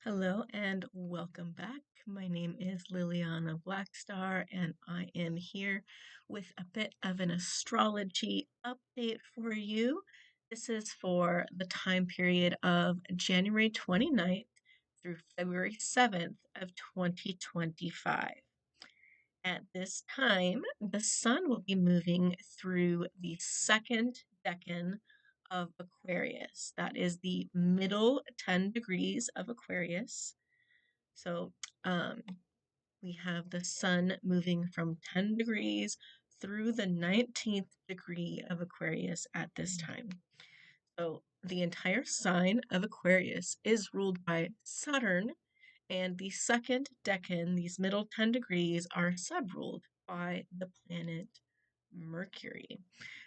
Hello and welcome back. My name is Liliana Blackstar, and I am here with a bit of an astrology update for you. This is for the time period of January 29th through February 7th of 2025. At this time, the sun will be moving through the second decan of Aquarius. That is the middle 10 degrees of Aquarius. So we have the sun moving from 10 degrees through the 19th degree of Aquarius at this time. So the entire sign of Aquarius is ruled by Saturn, and the second decan, these middle 10 degrees, are subruled by the planet Mercury.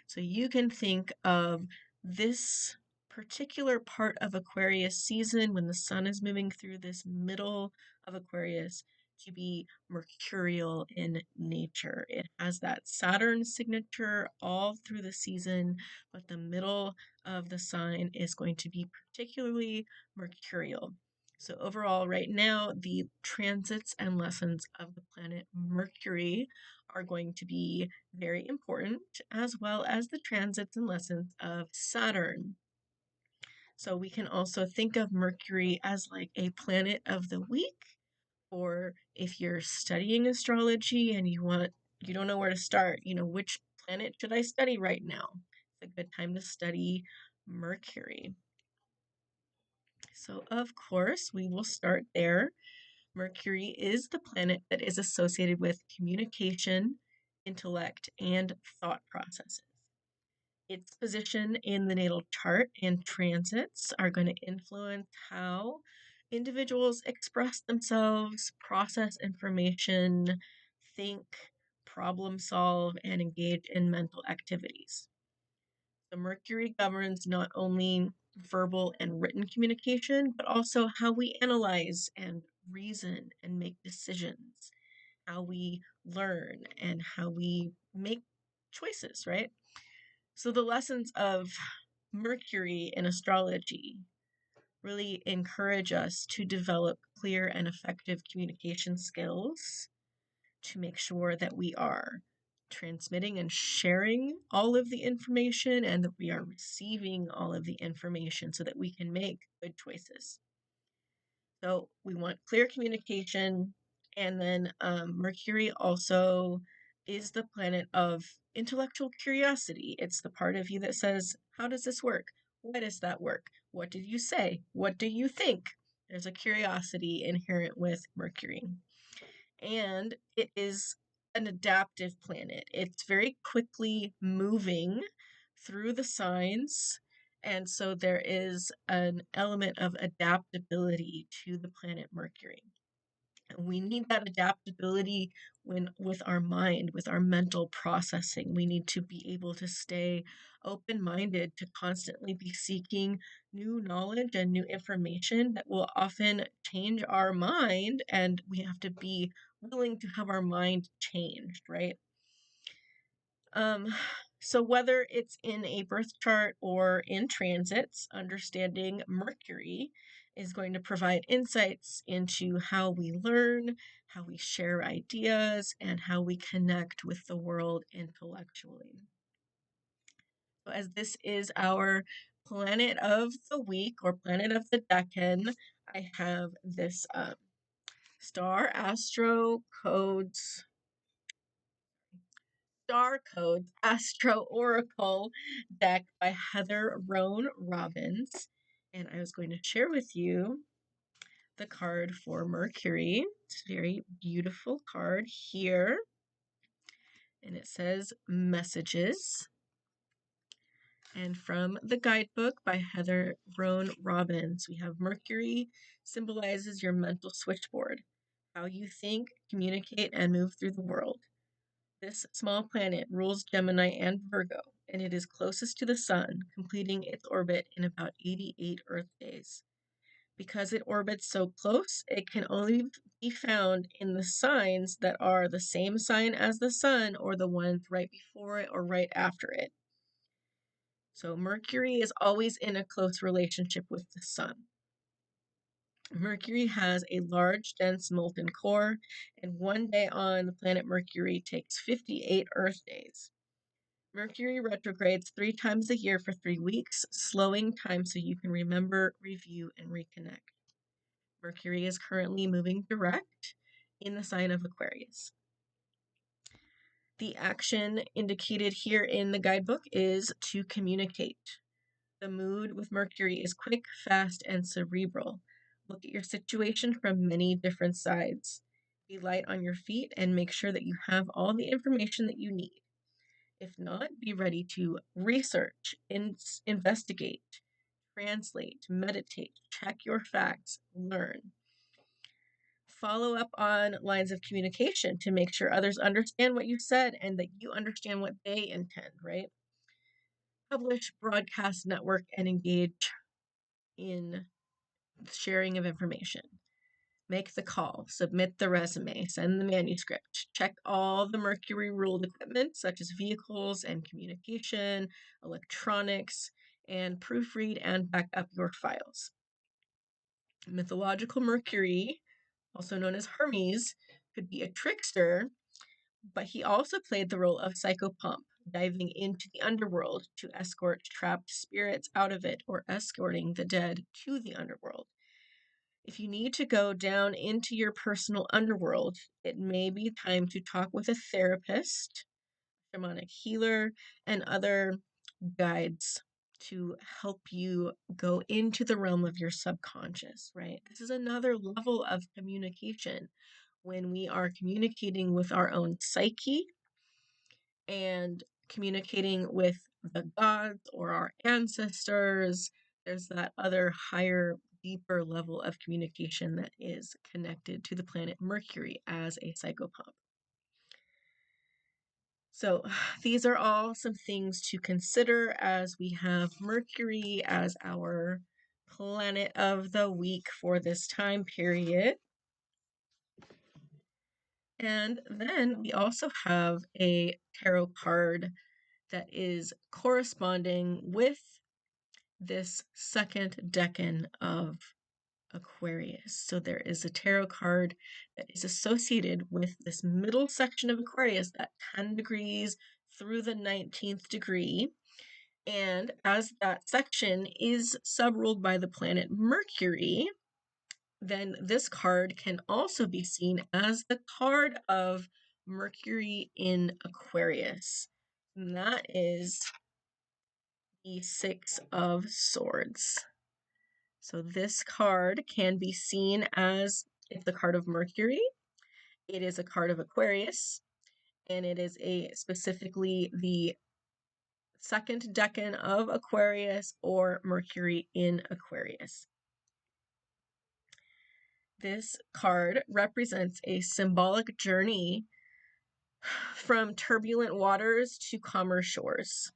So you can think of this particular part of Aquarius season when the sun is moving through this middle of Aquarius to be mercurial in nature. It has that Saturn signature all through the season, but the middle of the sign is going to be particularly mercurial. So overall, right now, the transits and lessons of the planet Mercury are going to be very important, as well as the transits and lessons of Saturn. So we can also think of Mercury as like a planet of the week, or if you're studying astrology and you don't know where to start, which planet should I study right now? It's a good time to study Mercury. So of course, we will start there. Mercury is the planet that is associated with communication, intellect, and thought processes. Its position in the natal chart and transits are going to influence how individuals express themselves, process information, think, problem solve, and engage in mental activities. The Mercury governs not only verbal and written communication, but also how we analyze and reason and make decisions, how we learn, and how we make choices, right? So the lessons of Mercury in astrology really encourage us to develop clear and effective communication skills to make sure that we are transmitting and sharing all of the information and that we are receiving all of the information so that we can make good choices. So we want clear communication, and then Mercury also is the planet of intellectual curiosity. It's the part of you that says, how does this work? Why does that work? What did you say? What do you think? There's a curiosity inherent with Mercury. And it is an adaptive planet. It's very quickly moving through the signs. And so there is an element of adaptability to the planet Mercury. We need that adaptability with our mind, with our mental processing. We need to be able to stay open-minded, to constantly be seeking new knowledge and new information that will often change our mind, and we have to be willing to have our mind changed, right? So whether it's in a birth chart or in transits, understanding Mercury is going to provide insights into how we learn, how we share ideas, and how we connect with the world intellectually. So as this is our planet of the week or planet of the decan, I have this Star Codes Astro Oracle deck by Heather Roan Robbins. And I was going to share with you the card for Mercury. It's a very beautiful card here. And it says Messages. And from the guidebook by Heather Roan Robbins, we have Mercury symbolizes your mental switchboard, how you think, communicate, and move through the world. This small planet rules Gemini and Virgo, and it is closest to the Sun, completing its orbit in about 88 Earth days. Because it orbits so close, it can only be found in the signs that are the same sign as the Sun or the ones right before it or right after it. So Mercury is always in a close relationship with the Sun. Mercury has a large, dense molten core, and one day on the planet Mercury takes 58 Earth days. Mercury retrogrades 3 times a year for 3 weeks, slowing time so you can remember, review, and reconnect. Mercury is currently moving direct in the sign of Aquarius. The action indicated here in the guidebook is to communicate. The mood with Mercury is quick, fast, and cerebral. Look at your situation from many different sides. Be light on your feet and make sure that you have all the information that you need. If not, be ready to research, investigate, translate, meditate, check your facts, learn. Follow up on lines of communication to make sure others understand what you said and that you understand what they intend, right? Publish, broadcast, network, and engage in sharing of information. Make the call, submit the resume, send the manuscript, check all the Mercury ruled equipment such as vehicles and communication, electronics, and proofread and back up your files. Mythological Mercury, also known as Hermes, could be a trickster, but he also played the role of psychopomp, diving into the underworld to escort trapped spirits out of it or escorting the dead to the underworld. If you need to go down into your personal underworld, it may be time to talk with a therapist, shamanic healer, and other guides to help you go into the realm of your subconscious, right? This is another level of communication when we are communicating with our own psyche and communicating with the gods or our ancestors. There's that other higher, deeper level of communication that is connected to the planet Mercury as a psychopomp. So these are all some things to consider as we have Mercury as our planet of the week for this time period. And then we also have a tarot card that is corresponding with this second decan of Aquarius. So there is a tarot card that is associated with this middle section of Aquarius, that 10 degrees through the 19th degree. And as that section is subruled by the planet Mercury, then this card can also be seen as the card of Mercury in Aquarius. And that is the Six of Swords. So this card can be seen as it's the card of Mercury. It is a card of Aquarius, and it is specifically the second decan of Aquarius or Mercury in Aquarius. This card represents a symbolic journey from turbulent waters to calmer shores.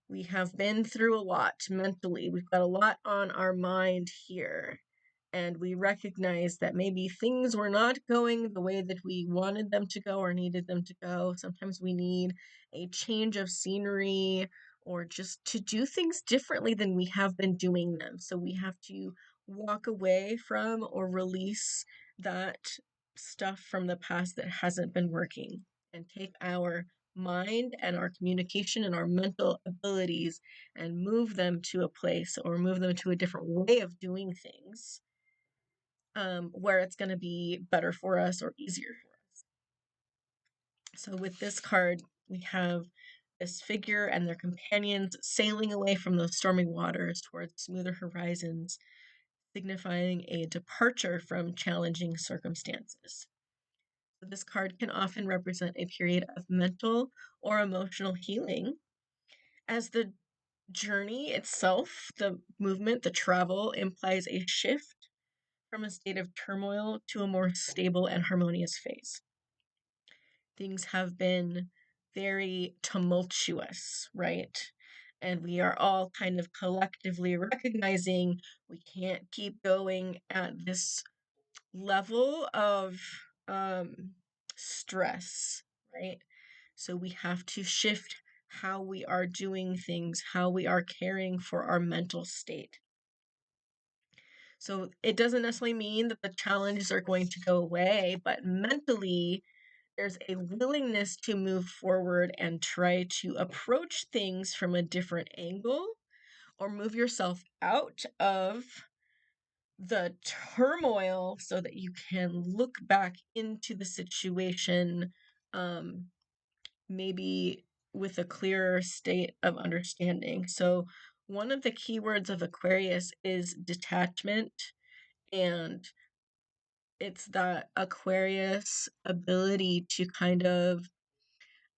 We have been through a lot mentally. We've got a lot on our mind here. And we recognize that maybe things were not going the way that we wanted them to go or needed them to go. Sometimes we need a change of scenery or just to do things differently than we have been doing them. So we have to walk away from or release that stuff from the past that hasn't been working and take our mind and our communication and our mental abilities and move them to a place or move them to a different way of doing things where it's going to be better for us or easier for us. So with this card, we have this figure and their companions sailing away from those stormy waters towards smoother horizons, signifying a departure from challenging circumstances. So this card can often represent a period of mental or emotional healing, as the journey itself, the movement, the travel implies a shift from a state of turmoil to a more stable and harmonious phase. Things have been very tumultuous, right? And we are all kind of collectively recognizing we can't keep going at this level of stress, right? So we have to shift how we are doing things, how we are caring for our mental state. So it doesn't necessarily mean that the challenges are going to go away, but mentally, there's a willingness to move forward and try to approach things from a different angle or move yourself out of the turmoil so that you can look back into the situation, maybe with a clearer state of understanding. So one of the keywords of Aquarius is detachment, and it's that Aquarius ability to kind of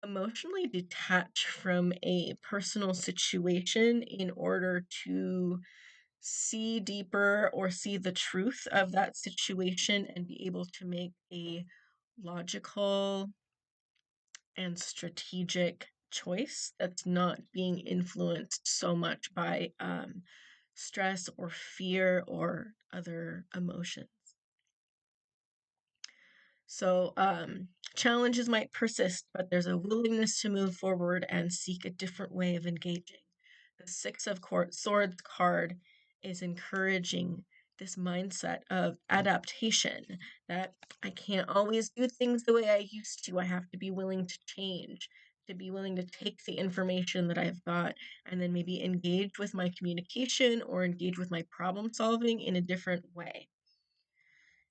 emotionally detach from a personal situation in order to see deeper or see the truth of that situation and be able to make a logical and strategic choice that's not being influenced so much by stress or fear or other emotions. So challenges might persist, but there's a willingness to move forward and seek a different way of engaging. The Six of Swords card is encouraging this mindset of adaptation, that I can't always do things the way I used to. I have to be willing to change, to be willing to take the information that I've got and then maybe engage with my communication or engage with my problem solving in a different way.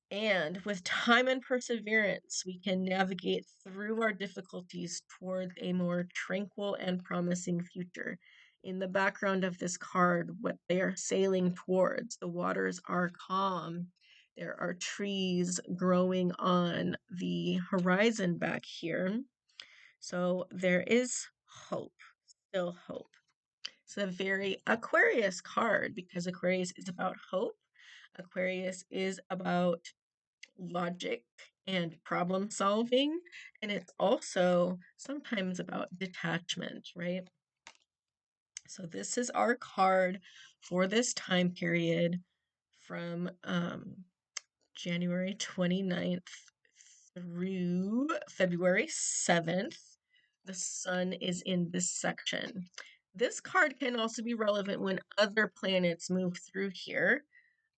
And with time and perseverance, we can navigate through our difficulties towards a more tranquil and promising future. In the background of this card, what they are sailing towards, the waters are calm. There are trees growing on the horizon back here. So there is hope, still hope. It's a very Aquarius card because Aquarius is about hope. Aquarius is about logic and problem solving, and it's also sometimes about detachment, right? So this is our card for this time period from January 29th through February 7th. The sun is in this section. This card can also be relevant when other planets move through here,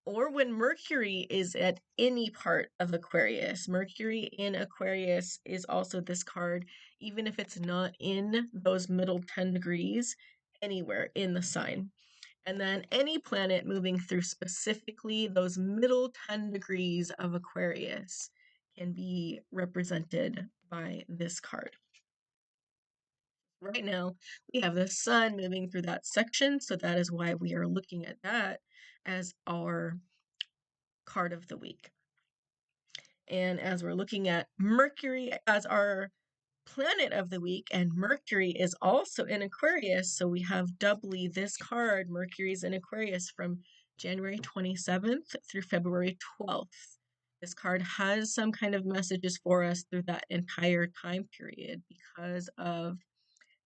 or when Mercury is at any part of Aquarius. Mercury in Aquarius is also this card, even if it's not in those middle 10 degrees, anywhere in the sign. And then any planet moving through specifically those middle 10 degrees of Aquarius can be represented by this card. Right now, we have the sun moving through that section, so that is why we are looking at that as our card of the week. And as we're looking at Mercury as our planet of the week, and Mercury is also in Aquarius, so we have doubly this card. Mercury's in Aquarius from January 27th through February 12th. This card has some kind of messages for us through that entire time period because of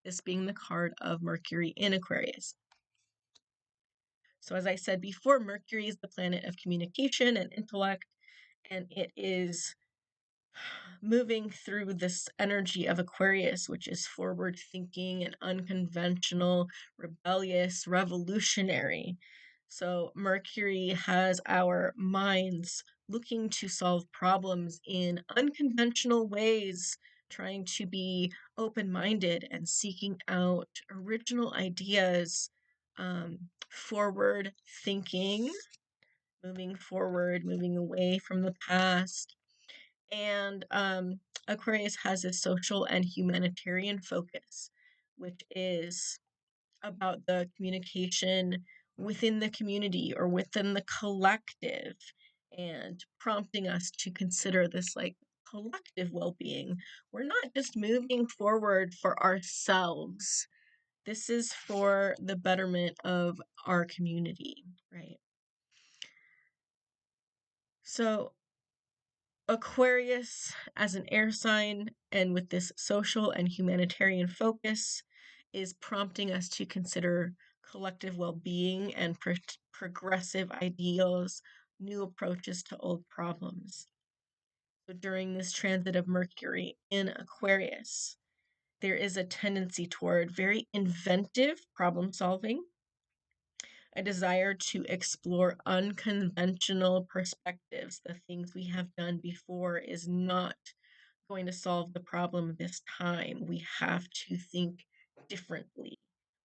this being the card of Mercury in Aquarius. So as I said before, Mercury is the planet of communication and intellect, and it is moving through this energy of Aquarius, which is forward thinking and unconventional, rebellious, revolutionary. So Mercury has our minds looking to solve problems in unconventional ways, trying to be open-minded and seeking out original ideas, forward thinking, moving forward, moving away from the past. And Aquarius has a social and humanitarian focus, which is about the communication within the community or within the collective, and prompting us to consider this like collective well-being. We're not just moving forward for ourselves. This is for the betterment of our community, right? So Aquarius as an air sign, and with this social and humanitarian focus, is prompting us to consider collective well-being and progressive ideals, new approaches to old problems. So during this transit of Mercury in Aquarius, there is a tendency toward very inventive problem solving, a desire to explore unconventional perspectives. The things we have done before is not going to solve the problem this time. We have to think differently.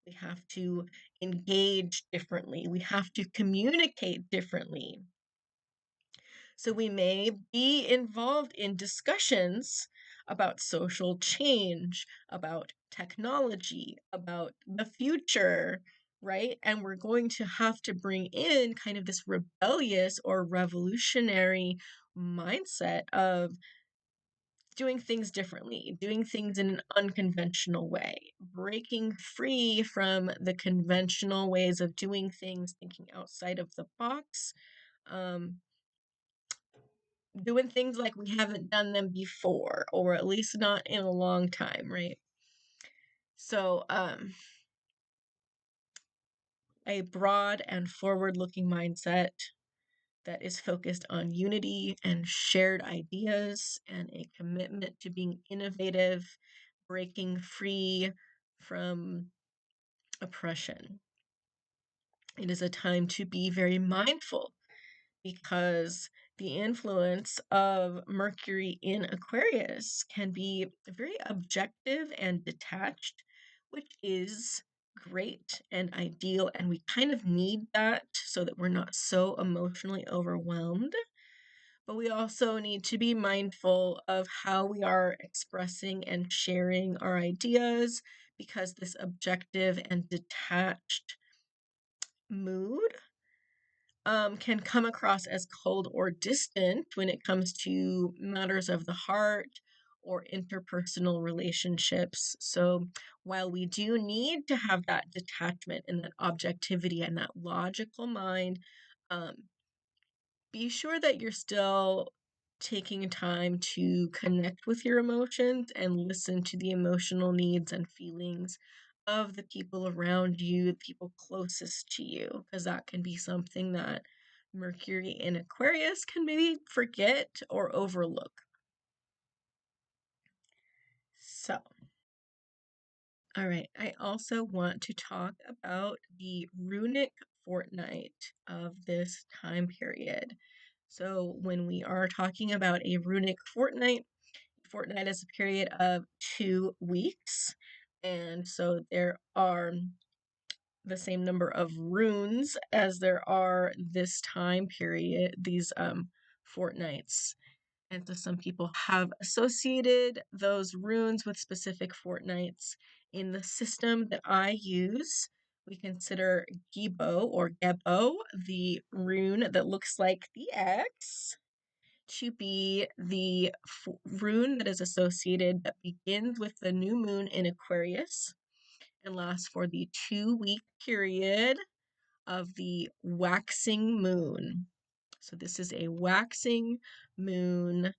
We have to engage differently. We have to communicate differently. So we may be involved in discussions about social change, about technology, about the future, right? And we're going to have to bring in kind of this rebellious or revolutionary mindset of doing things differently, doing things in an unconventional way, breaking free from the conventional ways of doing things, thinking outside of the box, um, doing things like we haven't done them before, or at least not in a long time, right? So, a broad and forward-looking mindset that is focused on unity and shared ideas and a commitment to being innovative, breaking free from oppression. It is a time to be very mindful because the influence of Mercury in Aquarius can be very objective and detached, which is great and ideal. And we kind of need that so that we're not so emotionally overwhelmed. But we also need to be mindful of how we are expressing and sharing our ideas because this objective and detached mood can come across as cold or distant when it comes to matters of the heart or interpersonal relationships. So, while we do need to have that detachment and that objectivity and that logical mind, um, be sure that you're still taking time to connect with your emotions and listen to the emotional needs and feelings of the people around you, the people closest to you, because that can be something that Mercury in Aquarius can maybe forget or overlook. So, all right, I also want to talk about the runic fortnight of this time period. So, when we are talking about a runic fortnight is a period of 2 weeks. And so there are the same number of runes as there are this time period, these fortnights. And so some people have associated those runes with specific fortnights. In the system that I use, we consider Gebo or Gebo, the rune that looks like the X, to be the rune that is associated that begins with the new moon in Aquarius and lasts for the 2 week period of the waxing moon. So this is a waxing moon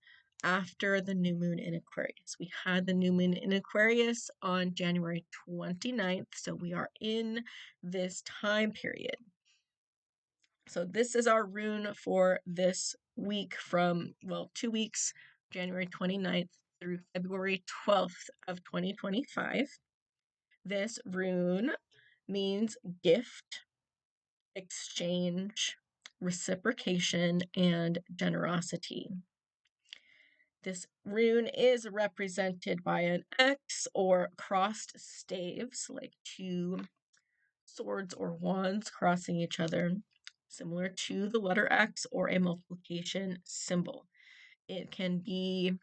after the new moon in Aquarius. We had the new moon in Aquarius on January 29th, so we are in this time period. So this is our rune for this week from, 2 weeks, January 29th through February 12th of 2025. This rune means gift, exchange, reciprocation, and generosity. This rune is represented by an X or crossed staves, like two swords or wands crossing each other, similar to the letter X or a multiplication symbol. It can be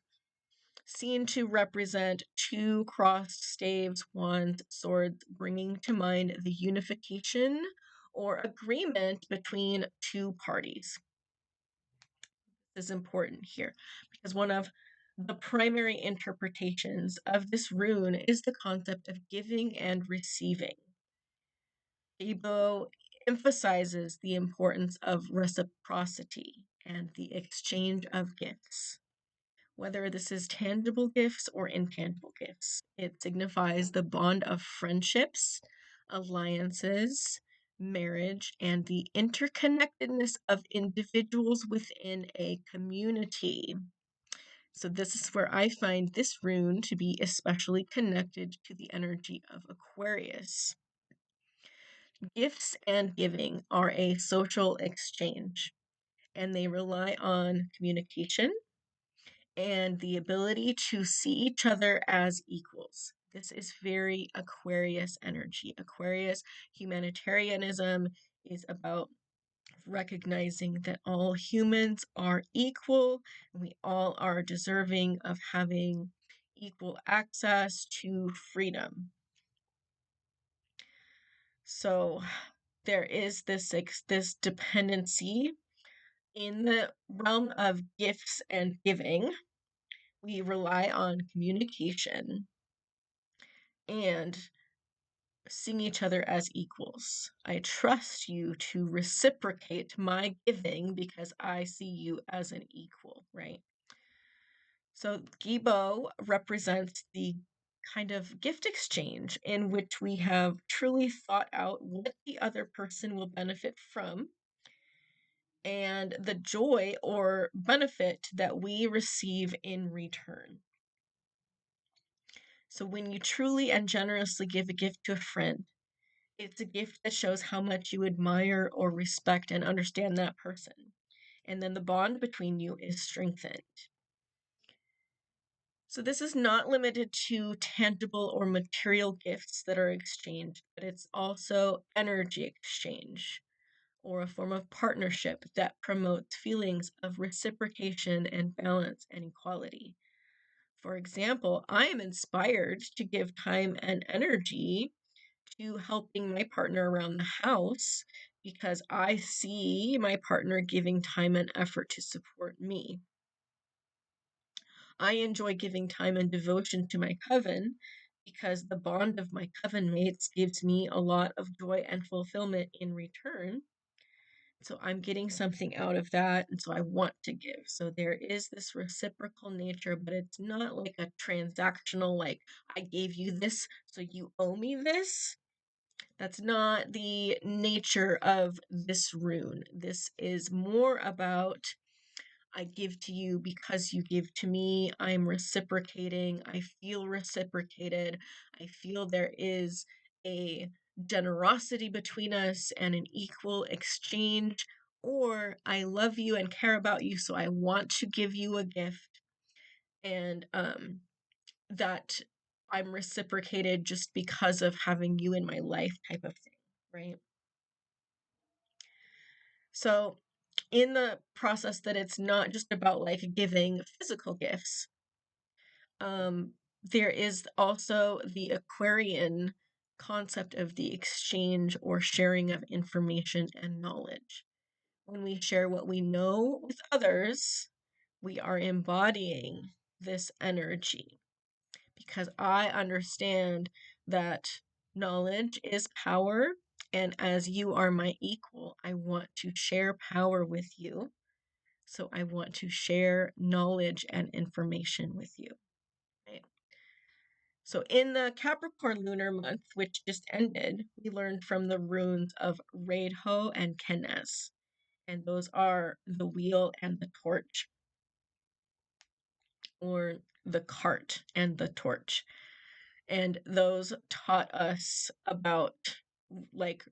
seen to represent two crossed staves, wands, swords, bringing to mind the unification or agreement between two parties. This is important here because one of the primary interpretations of this rune is the concept of giving and receiving. Gebo emphasizes the importance of reciprocity and the exchange of gifts. Whether this is tangible gifts or intangible gifts, it signifies the bond of friendships, alliances, marriage, and the interconnectedness of individuals within a community. So, this is where I find this rune to be especially connected to the energy of Aquarius. Gifts and giving are a social exchange, and they rely on communication and the ability to see each other as equals. This is very Aquarius energy. Aquarius humanitarianism is about recognizing that all humans are equal and we all are deserving of having equal access to freedom. So there is this dependency in the realm of gifts and giving. We rely on communication and seeing each other as equals. I trust you to reciprocate my giving because I see you as an equal, right? So Gebo represents the kind of gift exchange in which we have truly thought out what the other person will benefit from and the joy or benefit that we receive in return. So when you truly and generously give a gift to a friend, it's a gift that shows how much you admire or respect and understand that person. And then the bond between you is strengthened. So this is not limited to tangible or material gifts that are exchanged, but it's also energy exchange or a form of partnership that promotes feelings of reciprocation and balance and equality. For example, I am inspired to give time and energy to helping my partner around the house because I see my partner giving time and effort to support me. I enjoy giving time and devotion to my coven because the bond of my coven mates gives me a lot of joy and fulfillment in return. So I'm getting something out of that, and so I want to give. So there is this reciprocal nature, but it's not like a transactional, like, I gave you this, so you owe me this. That's not the nature of this rune. This is more about I give to you because you give to me. I'm reciprocating. I feel reciprocated. I feel there is a generosity between us and an equal exchange. Or I love you and care about you, so I want to give you a gift. And that I'm reciprocated just because of having you in my life type of thing, right? So in the process that it's not just about like giving physical gifts, there is also the Aquarian concept of the exchange or sharing of information and knowledge. When we share what we know with others, we are embodying this energy because I understand that knowledge is power. And as you are my equal, I want to share power with you. So I want to share knowledge and information with you. Right? So in the Capricorn lunar month, which just ended, we learned from the runes of Reidho and Kenes. And those are the wheel and the torch, or the cart and the torch. And those taught us about like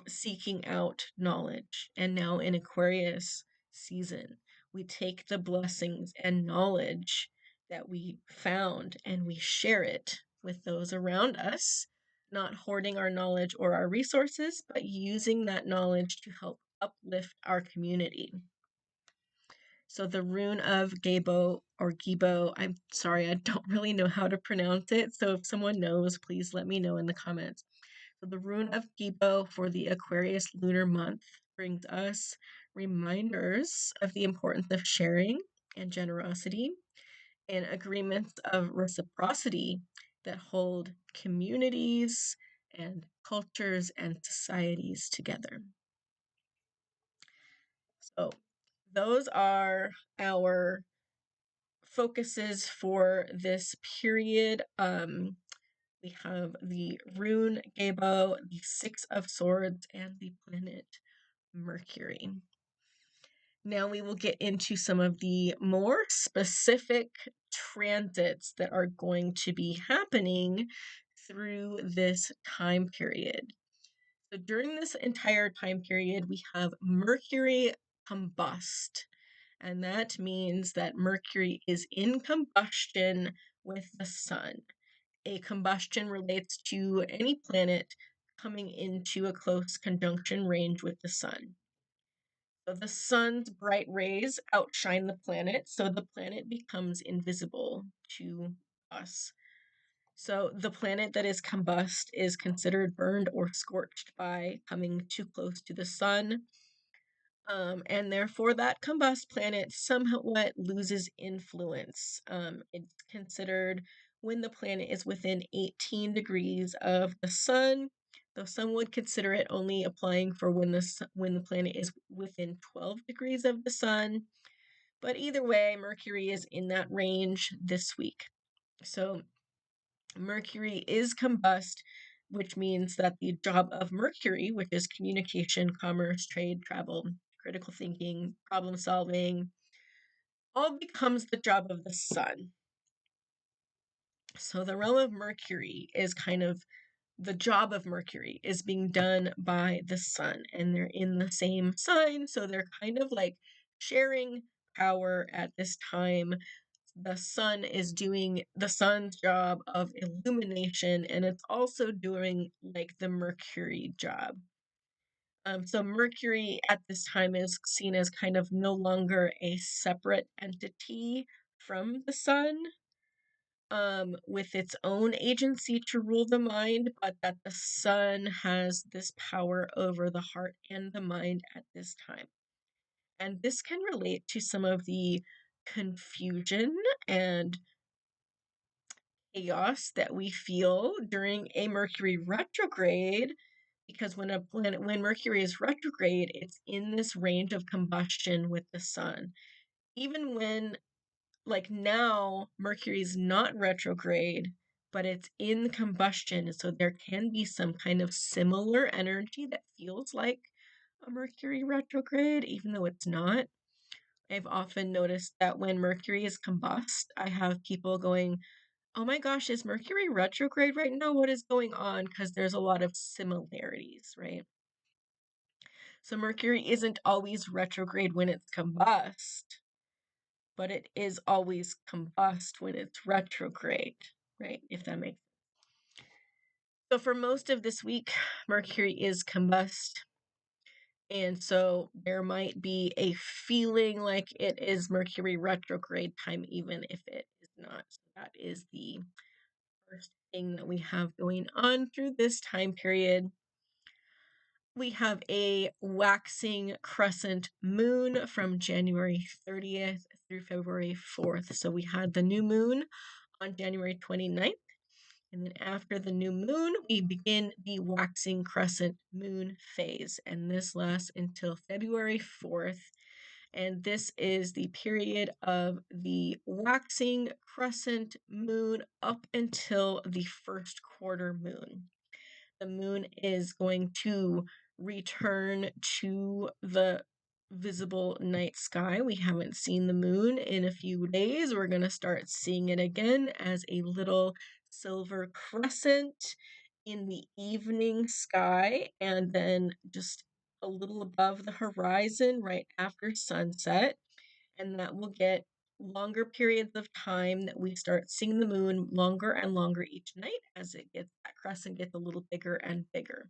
seeking out knowledge. And now in Aquarius season, we take the blessings and knowledge that we found and we share it with those around us, not hoarding our knowledge or our resources, but using that knowledge to help uplift our community. So the rune of Gebo or Gebo, I'm sorry, I don't really know how to pronounce it. So if someone knows, please let me know in the comments. So the rune of Gebo for the Aquarius lunar month brings us reminders of the importance of sharing and generosity and agreements of reciprocity that hold communities and cultures and societies together. So those are our focuses for this period. We have the rune Gebo, the Six of Swords, and the planet Mercury. Now we will get into some of the more specific transits that are going to be happening through this time period. So during this entire time period, we have Mercury combust, and that means that Mercury is in combustion with the sun. A combustion relates to any planet coming into a close conjunction range with the sun. So the sun's bright rays outshine the planet, so the planet becomes invisible to us. So the planet that is combust is considered burned or scorched by coming too close to the sun. And therefore that combust planet somewhat loses influence. It's considered when the planet is within 18 degrees of the sun, though some would consider it only applying for when the planet is within 12 degrees of the sun. But either way, Mercury is in that range this week. So Mercury is combust, which means that the job of Mercury, which is communication, commerce, trade, travel, critical thinking, problem solving, all becomes the job of the sun. So the realm of Mercury is kind of the job of Mercury is being done by the sun, and they're in the same sign, so they're kind of like sharing power at this time. The sun is doing the sun's job of illumination, and it's also doing like the Mercury job. So Mercury at this time is seen as kind of no longer a separate entity from the sun, with its own agency to rule the mind, but that the sun has this power over the heart and the mind at this time. And this can relate to some of the confusion and chaos that we feel during a Mercury retrograde, because when Mercury is retrograde, it's in this range of combustion with the sun. Even when, like now, Mercury is not retrograde, but it's in combustion, so there can be some kind of similar energy that feels like a Mercury retrograde, even though it's not. I've often noticed that when Mercury is combust, I have people going, oh my gosh, is Mercury retrograde right now? What is going on? Because there's a lot of similarities, right? So Mercury isn't always retrograde when it's combust, but it is always combust when it's retrograde, right? If that makes sense. So for most of this week, Mercury is combust. And so there might be a feeling like it is Mercury retrograde time, even if it is not. So that is the first thing that we have going on through this time period. We have a waxing crescent moon from January 30th through February 4th. So we had the new moon on January 29th. And then after the new moon, we begin the waxing crescent moon phase. And this lasts until February 4th. And this is the period of the waxing crescent moon up until the first quarter moon. The moon is going to return to the visible night sky. We haven't seen the moon in a few days. We're going to start seeing it again as a little silver crescent in the evening sky, and then just a little above the horizon right after sunset. And that will get longer periods of time that we start seeing the moon longer and longer each night as that crescent gets a little bigger and bigger.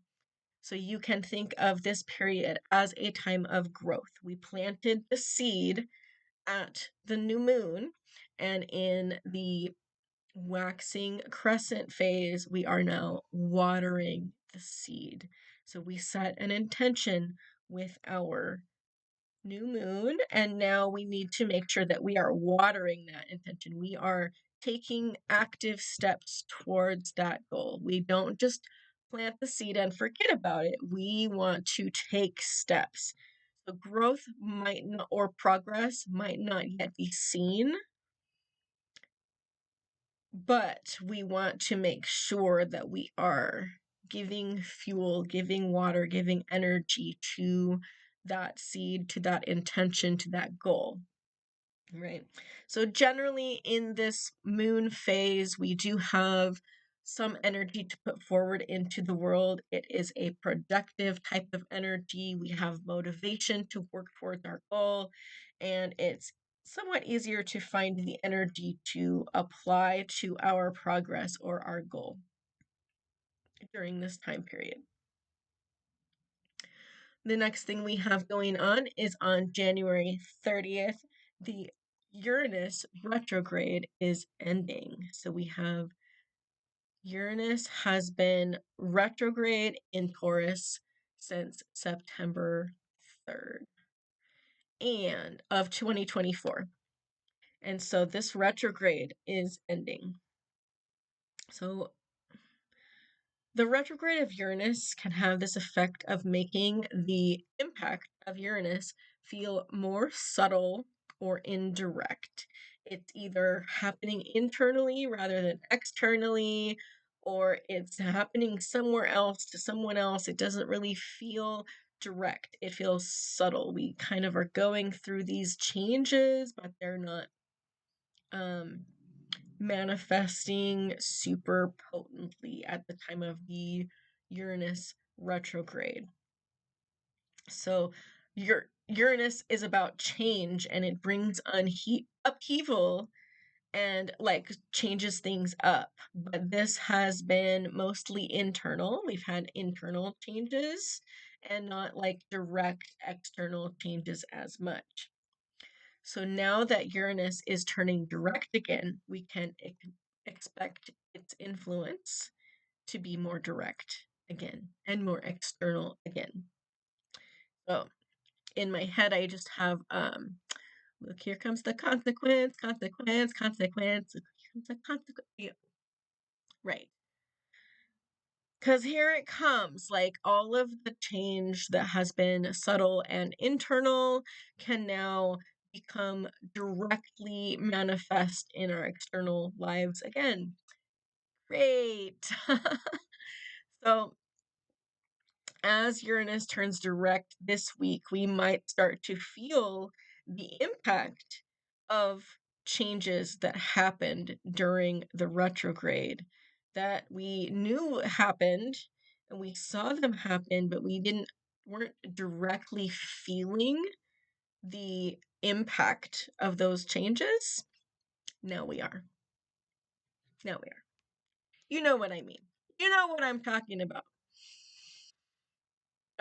So you can think of this period as a time of growth. We planted the seed at the new moon, and in the waxing crescent phase, we are now watering the seed. So we set an intention with our new moon, and now we need to make sure that we are watering that intention. We are taking active steps towards that goal. We don't just plant the seed and forget about it. We want to take steps. So growth might not, or progress might not yet be seen, but we want to make sure that we are giving fuel, giving water, giving energy to that seed, to that intention, to that goal, right? So generally in this moon phase, we do have some energy to put forward into the world. It is a productive type of energy. We have motivation to work towards our goal, and it's somewhat easier to find the energy to apply to our progress or our goal during this time period. The next thing we have going on is on January 30th, the Uranus retrograde is ending. So we have Uranus has been retrograde in Taurus since September 3rd and of 2024. And so this retrograde is ending. So the retrograde of Uranus can have this effect of making the impact of Uranus feel more subtle or indirect. It's either happening internally rather than externally, or it's happening somewhere else to someone else. It doesn't really feel direct. It feels subtle. We kind of are going through these changes, but they're not manifesting super potently at the time of the Uranus retrograde. So Uranus is about change, and it brings upheaval and like changes things up. But this has been mostly internal. We've had internal changes and not like direct external changes as much. So now that Uranus is turning direct again, we can expect its influence to be more direct again and more external again. So in my head, I just have, look, here comes the consequence. Here comes the consequence. Yeah. Right. Because here it comes, like all of the change that has been subtle and internal can now become directly manifest in our external lives again. Great. So as Uranus turns direct this week, we might start to feel the impact of changes that happened during the retrograde that we knew happened and we saw them happen, but weren't directly feeling the impact of those changes. Now we are. Now we are. You know what I mean. You know what I'm talking about.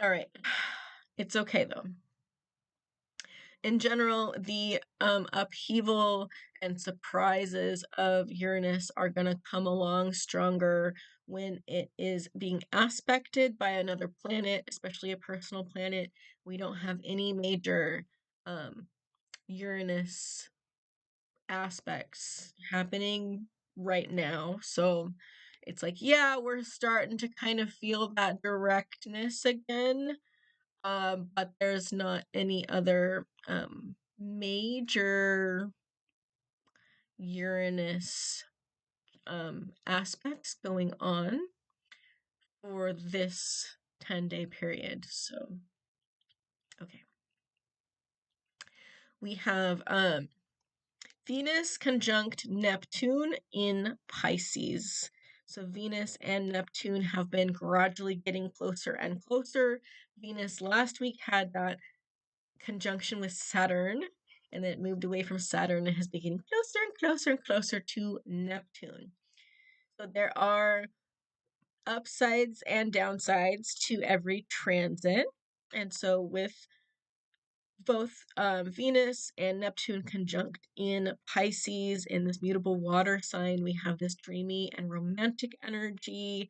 All right. It's okay though. In general, the upheaval and surprises of Uranus are going to come along stronger when it is being aspected by another planet, especially a personal planet. We don't have any major Uranus aspects happening right now. So it's like, yeah, we're starting to kind of feel that directness again. But there's not any other major Uranus aspects going on for this 10-day period. So, okay. We have Venus conjunct Neptune in Pisces. So Venus and Neptune have been gradually getting closer and closer. Venus last week had that conjunction with Saturn, and then it moved away from Saturn and has been getting closer and closer and closer to Neptune. So there are upsides and downsides to every transit. And so with both Venus and Neptune conjunct in Pisces, in this mutable water sign, we have this dreamy and romantic energy.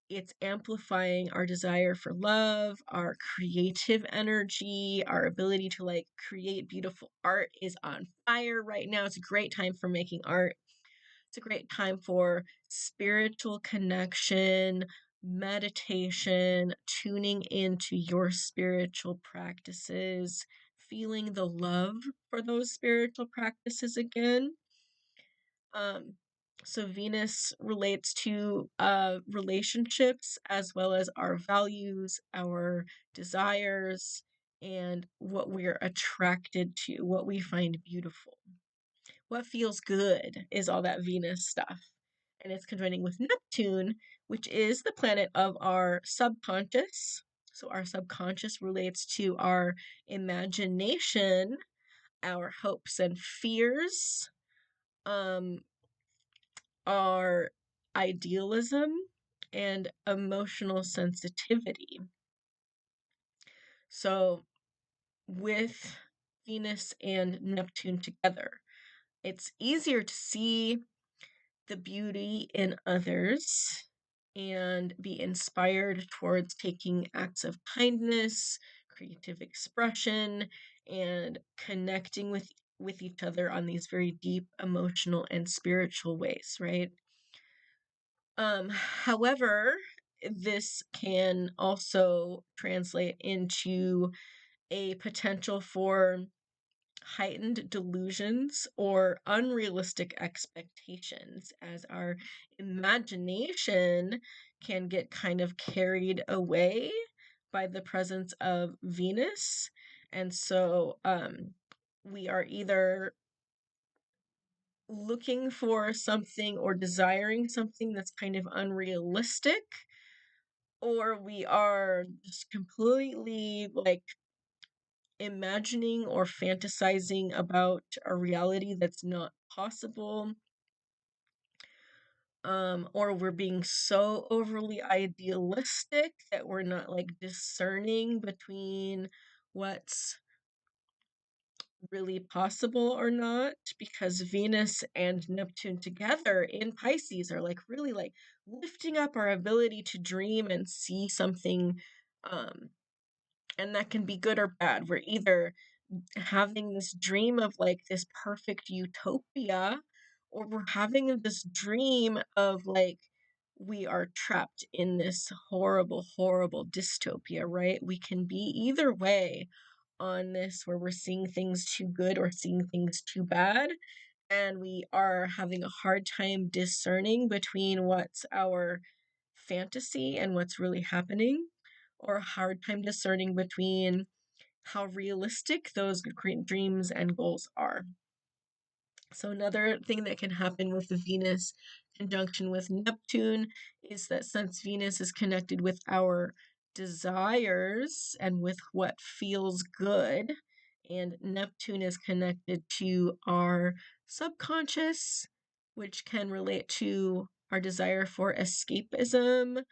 It's amplifying our desire for love, our creative energy, our ability to like create beautiful art is on fire right now. It's a great time for making art. It's a great time for spiritual connection, meditation, tuning into your spiritual practices, feeling the love for those spiritual practices again. So Venus relates to relationships as well as our values, our desires, and what we're attracted to, what we find beautiful. What feels good is all that Venus stuff. and it's conjoining with Neptune, which is the planet of our subconscious. So our subconscious relates to our imagination, our hopes and fears, our idealism, and emotional sensitivity. So with Venus and Neptune together, it's easier to see the beauty in others and be inspired towards taking acts of kindness, creative expression, and connecting with each other on these very deep emotional and spiritual ways, right? However, this can also translate into a potential for heightened delusions or unrealistic expectations, as our imagination can get kind of carried away by the presence of Venus. And so we are either looking for something or desiring something that's kind of unrealistic, or we are just completely like imagining or fantasizing about a reality that's not possible, or we're being so overly idealistic that we're not like discerning between what's really possible or not, because Venus and Neptune together in Pisces are like really like lifting up our ability to dream and see something, and that can be good or bad. We're either having this dream of like this perfect utopia, or we're having this dream of like we are trapped in this horrible, horrible dystopia, right? We can be either way on this, where we're seeing things too good or seeing things too bad, and we are having a hard time discerning between what's our fantasy and what's really happening, or a hard time discerning between how realistic those dreams and goals are. So another thing that can happen with the Venus conjunction with Neptune is that since Venus is connected with our desires and with what feels good, and Neptune is connected to our subconscious, which can relate to our desire for escapism,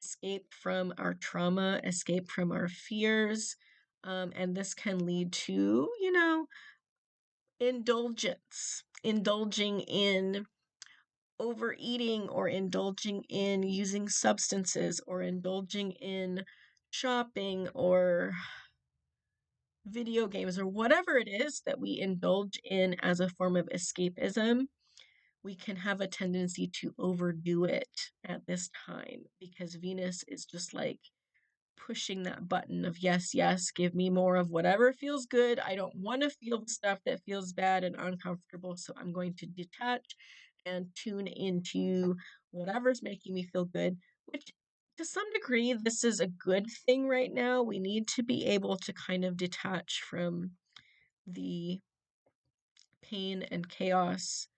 escape from our trauma, escape from our fears. And this can lead to, indulgence, indulging in overeating, or indulging in using substances, or indulging in shopping or video games, or whatever it is that we indulge in as a form of escapism. We can have a tendency to overdo it at this time, because Venus is just like pushing that button of yes, yes, give me more of whatever feels good. I don't want to feel the stuff that feels bad and uncomfortable, so I'm going to detach and tune into whatever's making me feel good, which to some degree, this is a good thing right now. We need to be able to kind of detach from the pain and chaos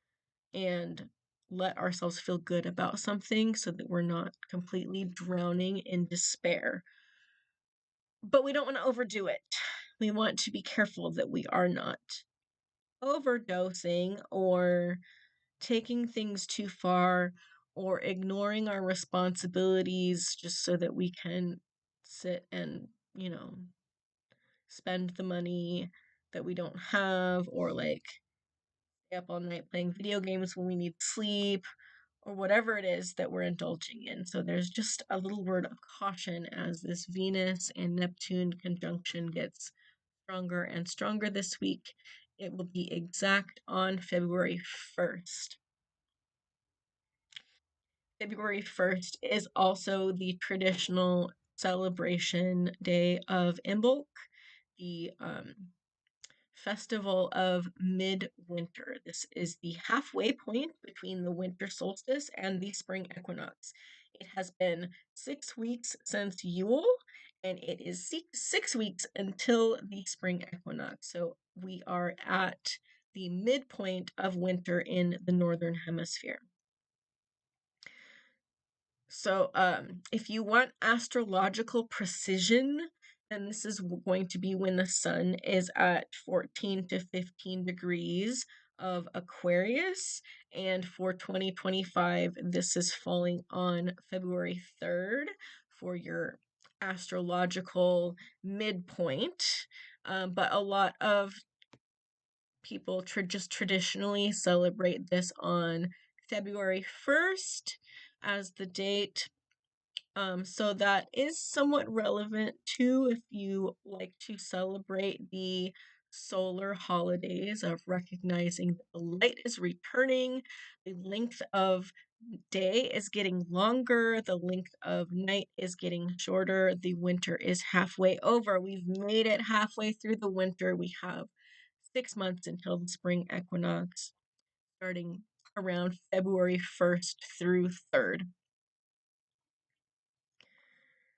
and let ourselves feel good about something, so that we're not completely drowning in despair. But we don't want to overdo it. We want to be careful that we are not overdosing or taking things too far, or ignoring our responsibilities just so that we can sit and, spend the money that we don't have, or like stay up all night playing video games when we need sleep, or whatever it is that we're indulging in. So there's just a little word of caution as this Venus and Neptune conjunction gets stronger and stronger this week. It will be exact on February 1st. February 1st is also the traditional celebration day of Imbolc, the festival of MidWinter. This is the halfway point between the winter solstice and the spring equinox. It has been 6 weeks since Yule, and it is 6 weeks until the spring equinox. So we are at the midpoint of winter in the northern hemisphere. So if you want astrological precision, then this is going to be when the sun is at 14 to 15 degrees of Aquarius. And for 2025, this is falling on February 3rd for your astrological midpoint. But a lot of people just traditionally celebrate this on February 1st as the date. So that is somewhat relevant too if you like to celebrate the solar holidays of recognizing that the light is returning, the length of day is getting longer, the length of night is getting shorter, the winter is halfway over. We've made it halfway through the winter. We have 6 months until the spring equinox, starting around February 1st through 3rd.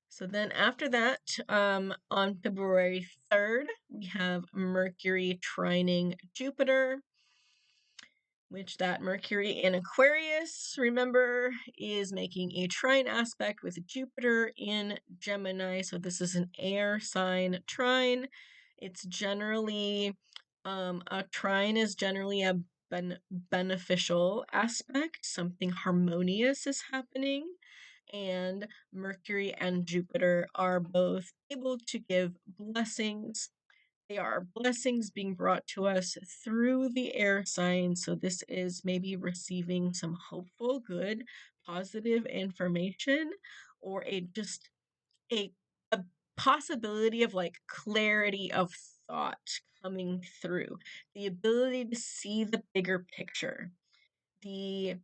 So then after that, on February 3rd, we have Mercury trining Jupiter, which that Mercury in Aquarius, remember, is making a trine aspect with Jupiter in Gemini. So this is an air sign trine. It's generally, a trine is generally a beneficial aspect. Something harmonious is happening. And Mercury and Jupiter are both able to give blessings. They are blessings being brought to us through the air sign. So this is maybe receiving some hopeful, good, positive information, or a a possibility of like clarity of thought coming through, the ability to see the bigger picture, the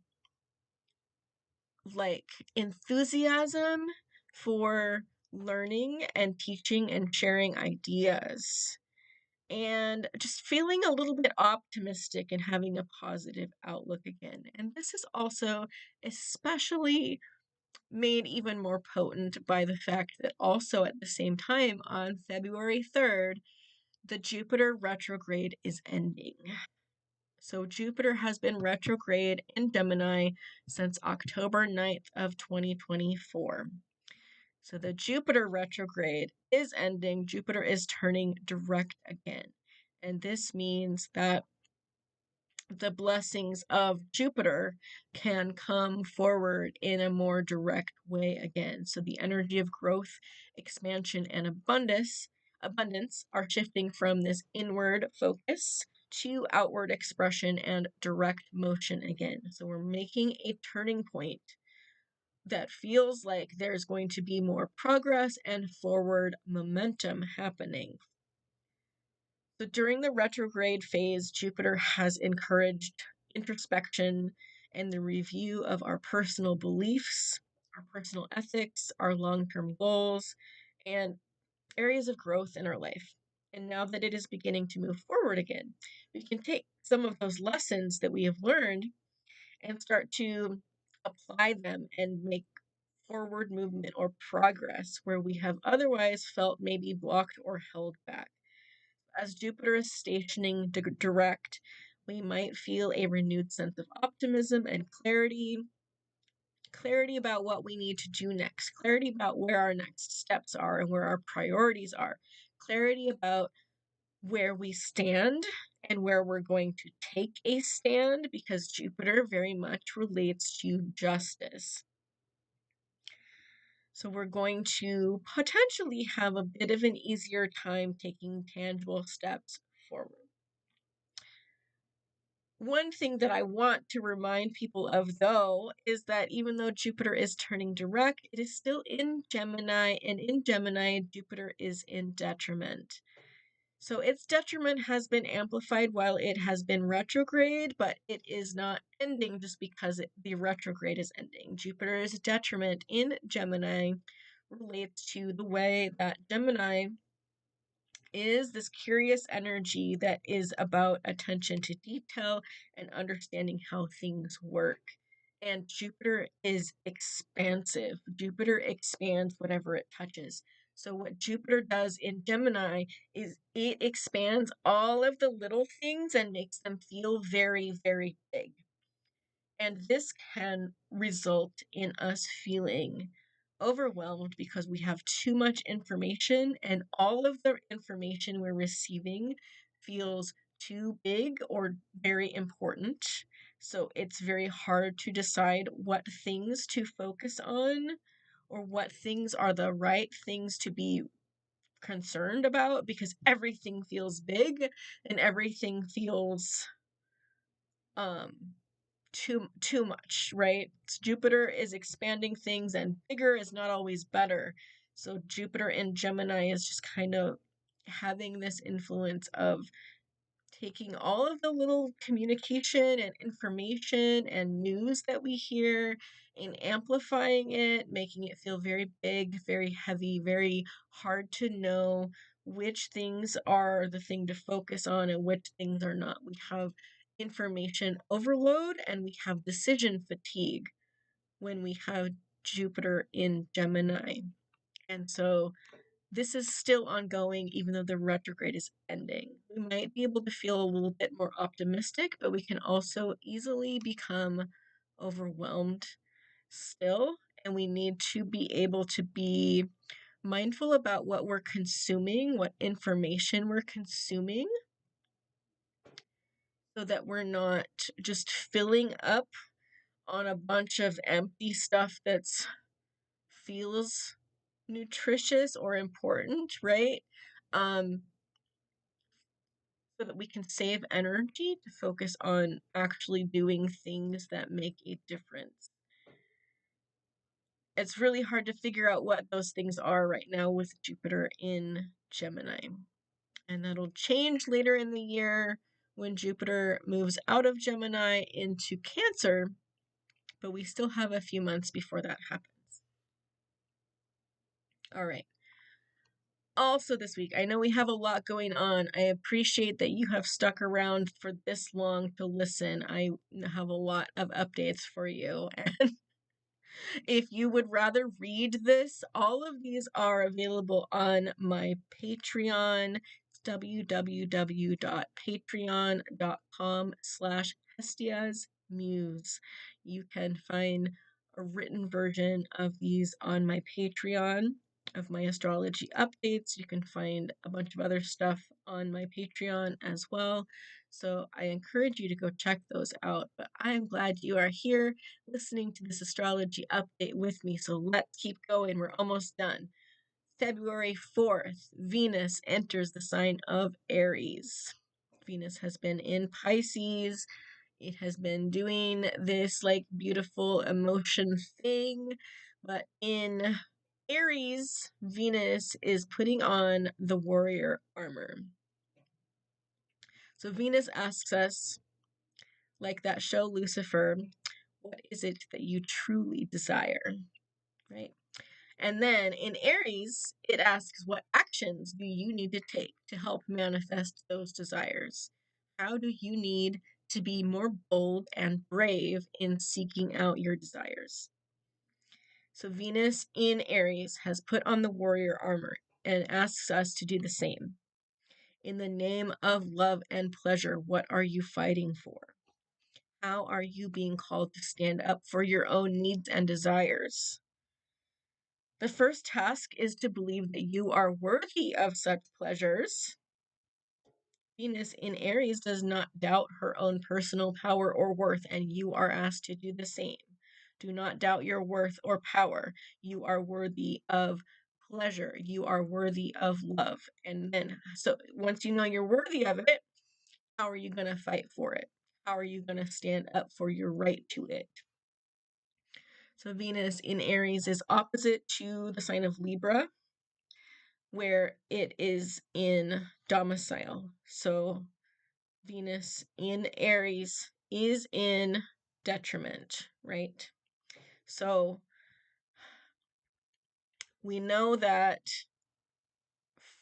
like enthusiasm for learning and teaching and sharing ideas, and just feeling a little bit optimistic and having a positive outlook again. And this is also especially made even more potent by the fact that also at the same time on February 3rd, the Jupiter retrograde is ending. So Jupiter has been retrograde in Gemini since October 9th of 2024. So the Jupiter retrograde is ending. Jupiter is turning direct again. And this means that the blessings of Jupiter can come forward in a more direct way again. So the energy of growth, expansion, and abundance are shifting from this inward focus to outward expression and direct motion again. So we're making a turning point that feels like there's going to be more progress and forward momentum happening. So during the retrograde phase, Jupiter has encouraged introspection and the review of our personal beliefs, our personal ethics, our long-term goals, and areas of growth in our life. And now that it is beginning to move forward again, we can take some of those lessons that we have learned and start to apply them and make forward movement or progress where we have otherwise felt maybe blocked or held back. As Jupiter is stationing direct, we might feel a renewed sense of optimism and clarity about what we need to do next, clarity about where our next steps are and where our priorities are, clarity about where we stand and where we're going to take a stand, because Jupiter very much relates to justice. So we're going to potentially have a bit of an easier time taking tangible steps forward. One thing that I want to remind people of, though, is that even though Jupiter is turning direct, it is still in Gemini, and in Gemini, Jupiter is in detriment. So its detriment has been amplified while it has been retrograde, but it is not ending just because the retrograde is ending. Jupiter's detriment in Gemini relates to the way that Gemini is this curious energy that is about attention to detail and understanding how things work. And Jupiter is expansive. Jupiter expands whatever it touches. So what Jupiter does in Gemini is it expands all of the little things and makes them feel very, very big. And this can result in us feeling overwhelmed because we have too much information, and all of the information we're receiving feels too big or very important. So it's very hard to decide what things to focus on or what things are the right things to be concerned about, because everything feels big and everything feels um too much, right? Jupiter is expanding things, and bigger is not always better. So Jupiter in Gemini is just kind of having this influence of taking all of the little communication and information and news that we hear and amplifying it, making it feel very big, very heavy, very hard to know which things are the thing to focus on and which things are not. We have information overload and we have decision fatigue when we have Jupiter in Gemini. And so this is still ongoing, even though the retrograde is ending. We might be able to feel a little bit more optimistic, but we can also easily become overwhelmed still. And we need to be able to be mindful about what we're consuming, what information we're consuming, so that we're not just filling up on a bunch of empty stuff that's feels nutritious or important, right? Um, so that we can save energy to focus on actually doing things that make a difference. It's really hard to figure out what those things are right now with Jupiter in Gemini. And that'll change later in the year when Jupiter moves out of Gemini into Cancer, but we still have a few months before that happens. All right. Also this week, I know we have a lot going on. I appreciate that you have stuck around for this long to listen. I have a lot of updates for you. And if you would rather read this, all of these are available on my Patreon. It's www.patreon.com/HestiasMuse. You can find a written version of these on my Patreon of my astrology updates. You can find a bunch of other stuff on my Patreon as well. So I encourage you to go check those out. But I'm glad you are here listening to this astrology update with me. So let's keep going. We're almost done. February 4th, Venus enters the sign of Aries. Venus has been in Pisces. It has been doing this like beautiful emotion thing, but in Aries, Venus is putting on the warrior armor. So Venus asks us, like that show Lucifer, what is it that you truly desire, right? And then in Aries, it asks, what actions do you need to take to help manifest those desires? How do you need to be more bold and brave in seeking out your desires? So Venus in Aries has put on the warrior armor and asks us to do the same. In the name of love and pleasure, what are you fighting for? How are you being called to stand up for your own needs and desires? The first task is to believe that you are worthy of such pleasures. Venus in Aries does not doubt her own personal power or worth, and you are asked to do the same. Do not doubt your worth or power. You are worthy of pleasure. You are worthy of love. And then, so once you know you're worthy of it, how are you going to fight for it? How are you going to stand up for your right to it? So Venus in Aries is opposite to the sign of Libra, where it is in domicile. So Venus in Aries is in detriment, right? So we know that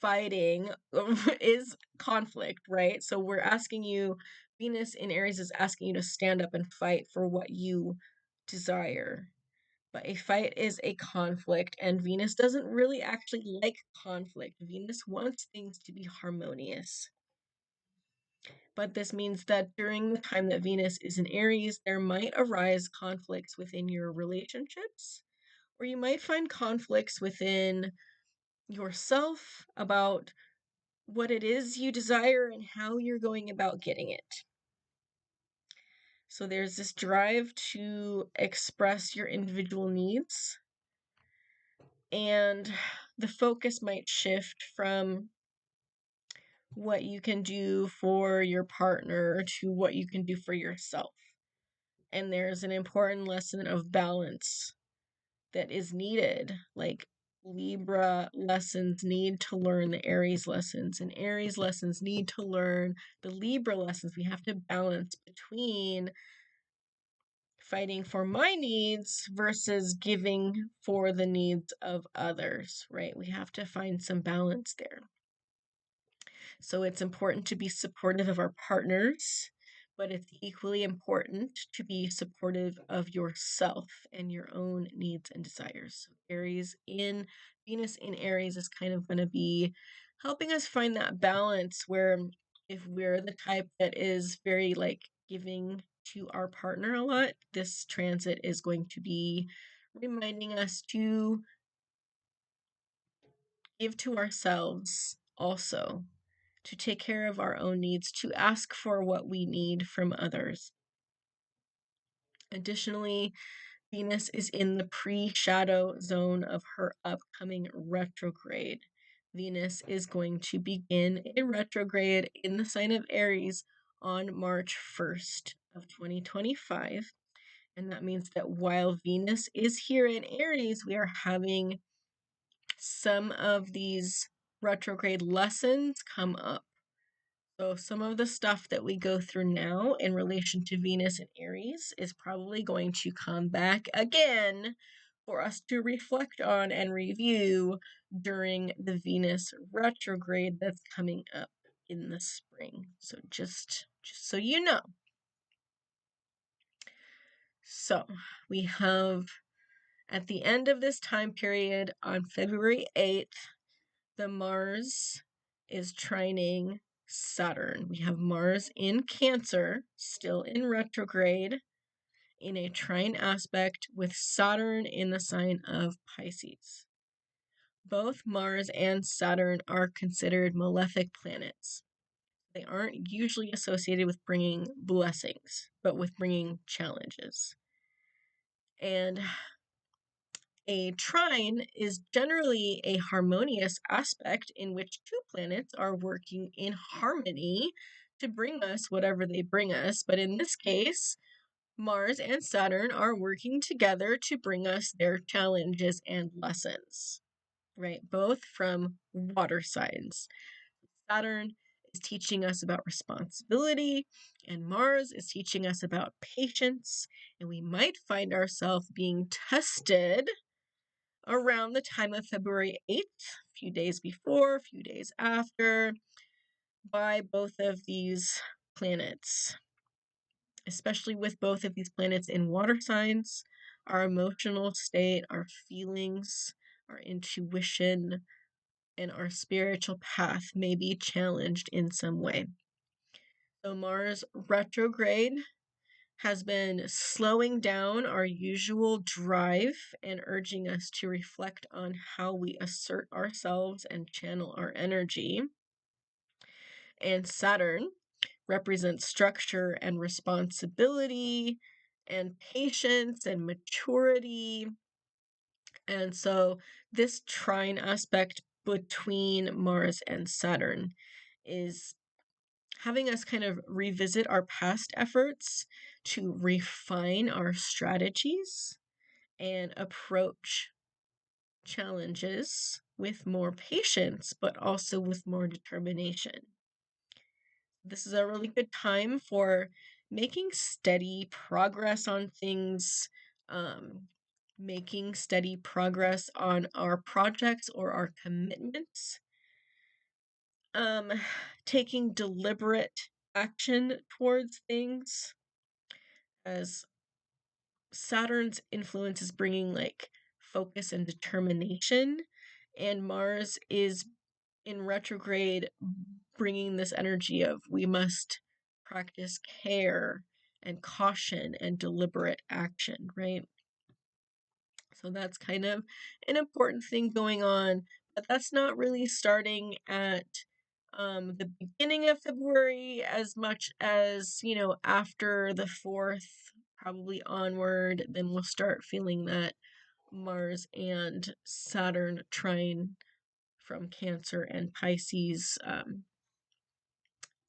fighting is conflict, right? So we're asking you, Venus in Aries is asking you to stand up and fight for what you desire. But a fight is a conflict, and Venus doesn't really actually like conflict. Venus wants things to be harmonious. But this means that during the time that Venus is in Aries, there might arise conflicts within your relationships, or you might find conflicts within yourself about what it is you desire and how you're going about getting it. So there's this drive to express your individual needs, and the focus might shift from what you can do for your partner to what you can do for yourself. And there's an important lesson of balance that is needed. Like Libra lessons need to learn the Aries lessons, and Aries lessons need to learn the Libra lessons. We have to balance between fighting for my needs versus giving for the needs of others, right? We have to find some balance there. So it's important to be supportive of our partners, but it's equally important to be supportive of yourself and your own needs and desires. So Venus in Aries is kind of going to be helping us find that balance where if we're the type that is very like giving to our partner a lot, this transit is going to be reminding us to give to ourselves also, to take care of our own needs, to ask for what we need from others. Additionally, Venus is in the pre-shadow zone of her upcoming retrograde. Venus is going to begin a retrograde in the sign of Aries on March 1st of 2025. And that means that while Venus is here in Aries, we are having some of these retrograde lessons come up. So some of the stuff that we go through now in relation to Venus and Aries is probably going to come back again for us to reflect on and review during the Venus retrograde that's coming up in the spring. So just so you know. So we have at the end of this time period on February 8th, the Mars is trining Saturn. We have Mars in Cancer, still in retrograde, in a trine aspect with Saturn in the sign of Pisces. Both Mars and Saturn are considered malefic planets. They aren't usually associated with bringing blessings, but with bringing challenges. And a trine is generally a harmonious aspect in which two planets are working in harmony to bring us whatever they bring us. But in this case, Mars and Saturn are working together to bring us their challenges and lessons, right? Both from water signs. Saturn is teaching us about responsibility, and Mars is teaching us about patience. And we might find ourselves being tested around the time of February 8th, a few days before, a few days after, by both of these planets. Especially with both of these planets in water signs, our emotional state, our feelings, our intuition, and our spiritual path may be challenged in some way. So Mars retrograde has been slowing down our usual drive and urging us to reflect on how we assert ourselves and channel our energy. And Saturn represents structure and responsibility and patience and maturity. And so this trine aspect between Mars and Saturn is having us kind of revisit our past efforts to refine our strategies and approach challenges with more patience, but also with more determination. This is a really good time for making steady progress on things, making steady progress on our projects or our commitments, taking deliberate action towards things, as Saturn's influence is bringing like focus and determination, and Mars is in retrograde bringing this energy of we must practice care and caution and deliberate action, right? So that's kind of an important thing going on, but that's not really starting at the beginning of February as much as, after the 4th, probably onward, then we'll start feeling that Mars and Saturn trine from Cancer and Pisces,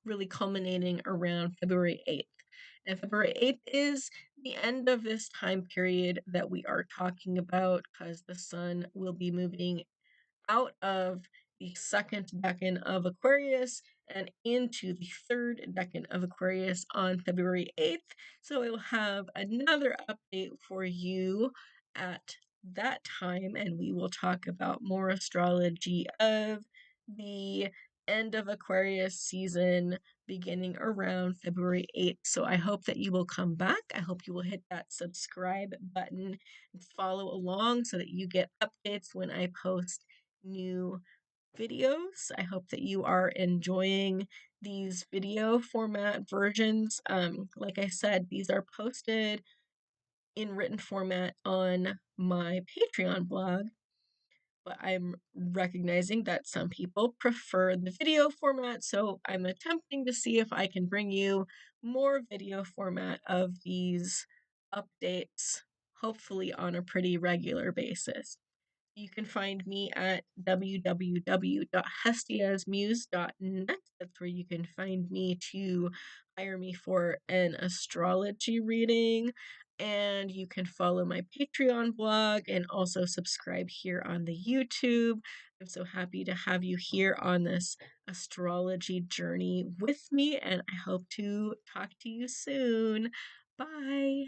really culminating around February 8th. And February 8th is the end of this time period that we are talking about, because the sun will be moving out of the second decan of Aquarius and into the third decan of Aquarius on February 8th. So I will have another update for you at that time, and we will talk about more astrology of the end of Aquarius season beginning around February 8th. So I hope that you will come back. I hope you will hit that subscribe button and follow along so that you get updates when I post new videos. I hope that you are enjoying these video format versions. Like I said, these are posted in written format on my Patreon blog, but I'm recognizing that some people prefer the video format, so I'm attempting to see if I can bring you more video format of these updates, hopefully on a pretty regular basis. You can find me at www.hestiasmuse.net. That's where you can find me to hire me for an astrology reading. And you can follow my Patreon blog and also subscribe here on the YouTube. I'm so happy to have you here on this astrology journey with me, and I hope to talk to you soon. Bye.